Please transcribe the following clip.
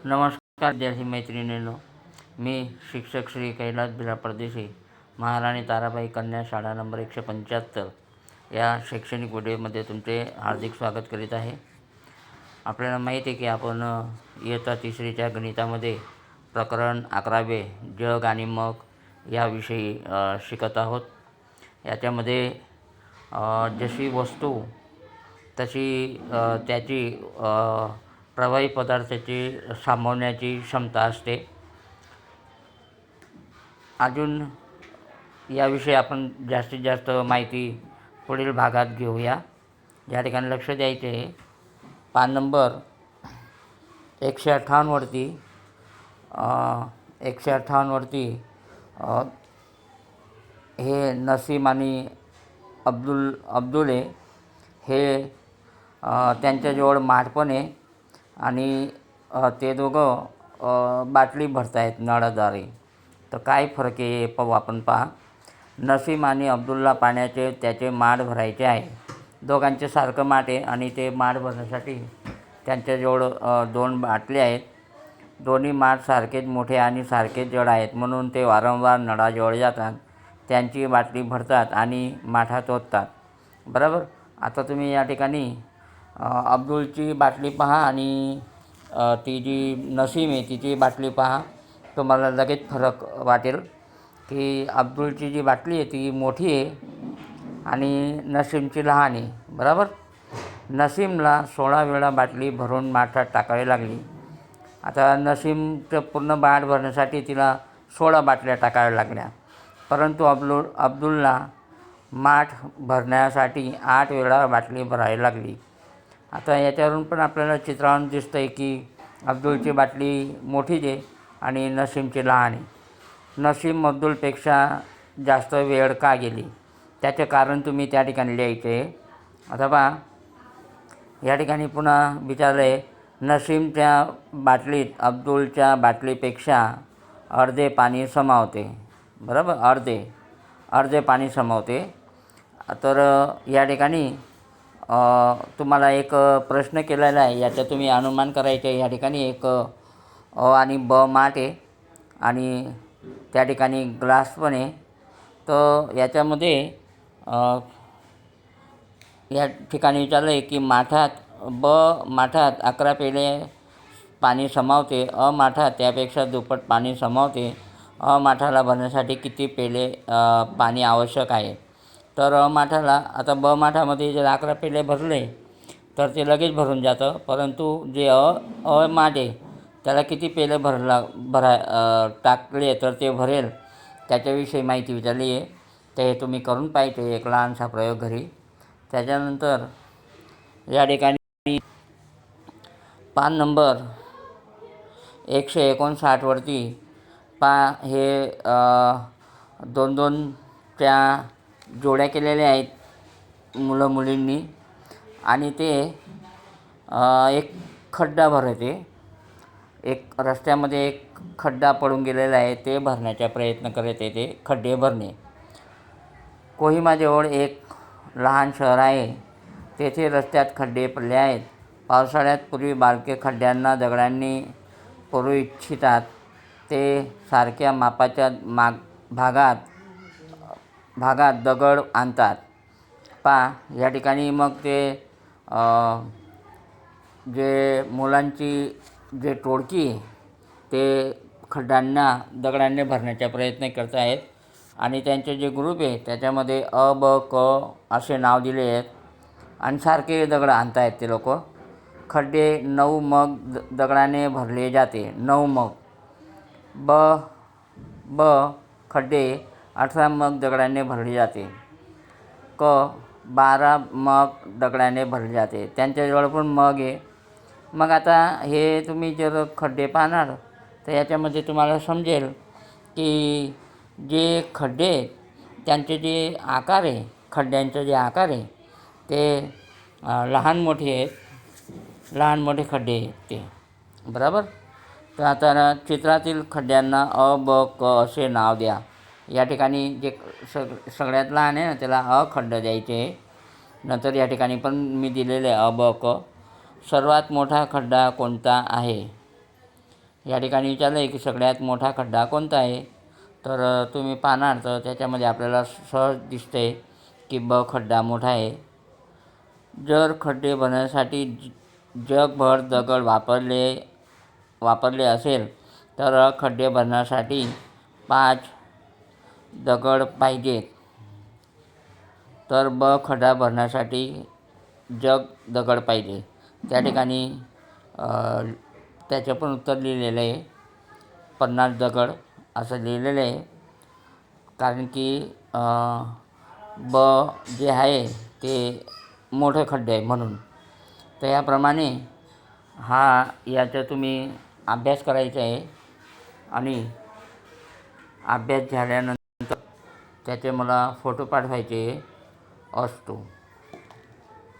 नमस्कार विद्यार्थी मैत्रिणींनो, मी शिक्षक श्री कैलास भिरा परदेशी, महाराणी ताराबाई कन्या शाळा नंबर 175 या शैक्षणिक व्हिडिओमध्ये तुमचे हार्दिक स्वागत करीत आहे. आपल्याला माहिती आहे की आपण इयत्ता तिसरीच्या गणितामध्ये प्रकरण 11 जग आणि मग याविषयी शिकत आहोत. याच्यामध्ये जशी वस्तू तशी त्याची प्रवाही पदार्थाची सामावण्याची क्षमता असते. अजून याविषयी आपण जास्तीत जास्त माहिती पुढील भागात घेऊया. या ठिकाणी लक्ष द्यायचे आहे. पान नंबर 158 वरती हे नसीम आणि अब्दुल हे त्यांच्याजवळ माठपण आहे आणि ते दोघं बाटली भरत आहेत नळाद्वारे. तर काय फरक आहे पाहू आपण. पहा, नसीम आणि अब्दुलला पाण्याचे त्याचे माठ भरायचे आहे. दोघांचे सारखं माठ आहे आणि ते माठ भरण्यासाठी त्यांच्याजवळ 2 बाटल्या आहेत. दोन्ही माठ सारखेच मोठे आणि सारखेच जड आहेत, म्हणून ते वारंवार नळाजवळ जातात, त्यांची बाटली भरतात आणि माठात ओततात. बरोबर. आता तुम्ही या ठिकाणी अब्दुलची बाटली पहा आणि ती जी नसीम आहे तिची बाटली पहा. तुम्हाला लगेच फरक वाटेल की अब्दुलची जी बाटली आहे ती मोठी आहे आणि नसीमची लहान आहे. बरोबर. नसीमला 16 वेळा बाटली भरून माठात टाकावी लागली. आता नसीमचं पूर्ण माठ भरण्यासाठी तिला 16 बाटल्या टाकाव्या लागल्या, परंतु अब्दुलला माठ भरण्यासाठी 8 वेळा बाटली भरावी लागली. आता याच्यावरून पण आपल्याला चित्रावरून दिसतं आहे की अब्दुलची बाटली मोठीच आहे आणि नसीमची लहान आहे. नसीम अब्दुलपेक्षा जास्त वेळ का गेली त्याचे कारण तुम्ही त्या ठिकाणी लिहायचे. आता पहा, या ठिकाणी पुन्हा विचारलं आहे, नसीमच्या बाटलीत अब्दुलच्या बाटलीपेक्षा अर्धे पाणी समावते. बरोबर. अर्धे पाणी समावते. तर या ठिकाणी तुम्हाला एक प्रश्न केलेला आहे, याचा तुम्ही अनुमान करायचे. या ठिकाणी एक अ आणि ब माठ आहे आणि त्या ठिकाणी ग्लास पण आहे. तर याच्यामध्ये या ठिकाणी विचारलं आहे की माठात 11 पेले पाणी समावते, माठात त्यापेक्षा दुप्पट पाणी समावते. माठाला भरण्यासाठी किती पेले पाणी आवश्यक आहे. तर माठाला, आता माठामध्ये जर 11 पेले भरले तर ते लगेच भरून जातं, परंतु जे माठ आहे त्याला किती पेले टाकले तर ते भरेल त्याच्याविषयी माहिती विचारली आहे. तर हे तुम्ही करून पाहिजे एक लहानसा प्रयोग घरी. त्याच्यानंतर या ठिकाणी पान नंबर 159 वरती हे 2-2च्या जोड्या केलेल्या आहेत मुलं मुलींनी आणि ते एक खड्डा भरते. एक रस्त्यामध्ये एक खड्डा पडून गेलेला आहे, ते भरण्याचा प्रयत्न करत आहे. ते खड्डे भरणे. कोहिमाजवळ एक लहान शहर आहे, तेथे रस्त्यात खड्डे पडले आहेत. पावसाळ्यात पूर्वी बालके खड्ड्यांना दगडांनी पुरू इच्छितात, ते सारख्या मापाच्या भागात दगड आणतात. पहा, या ठिकाणी मग ते जे मुलांची जे टोळकी ते दगडांनी भरण्याचा प्रयत्न करत आहेत आणि त्यांचे जे ग्रुप आहे त्याच्यामध्ये अ, ब, क असे नाव दिले आहेत आणि सारखे दगड आणत आहेत ते लोक. खड्डे 9 मग दगडाने भरले जाते. 9 मग. ब खड्डे 18 मग दगडाने भरले जाते. क 12 मग दगडाने भरले जाते. त्यांच्याजवळ पण मग आहे. मग आता हे तुम्ही जर खड्डे पाहणार तर याच्यामध्ये तुम्हाला समजेल की जे खड्डे त्यांचे जे आकार आहे, खड्ड्यांचे जे आकार आहे ते लहान मोठे खड्डे आहेत ते. बरोबर. तर आता चित्रातील खड्ड्यांना अ, ब, क असे नाव द्या. या ठिकाणी जे सगळ्यात लहान आहे ना त्याला अ खड्डा द्यायचे. नंतर या ठिकाणी पण मी दिलेले अ, ब, क. सर्वात मोठा खड्डा कोणता आहे. या ठिकाणी विचारलं आहे की सगळ्यात मोठा खड्डा कोणता आहे. तर तुम्ही पाहणार तर त्याच्यामध्ये आपल्याला सहज दिसते की ब खड्डा मोठा आहे. जर खड्डे भरण्यासाठी जगभर दगड वापरले असेल तर खड्डे भरण्यासाठी 5 दगड पाहिजेत. तर ब खड्डा भरण्यासाठी दगड पाहिजे. त्या ठिकाणी त्याचं पण उत्तर लिहिलेलं आहे 50 दगड असं लिहिलेलं आहे. कारण की ब जे आहे ते मोठे खड्डे आहे म्हणून. तर याप्रमाणे याचा तुम्ही अभ्यास करायचा आहे आणि अभ्यास झाल्यानंतर त्याचे मला फोटो पाठवायचे असतो.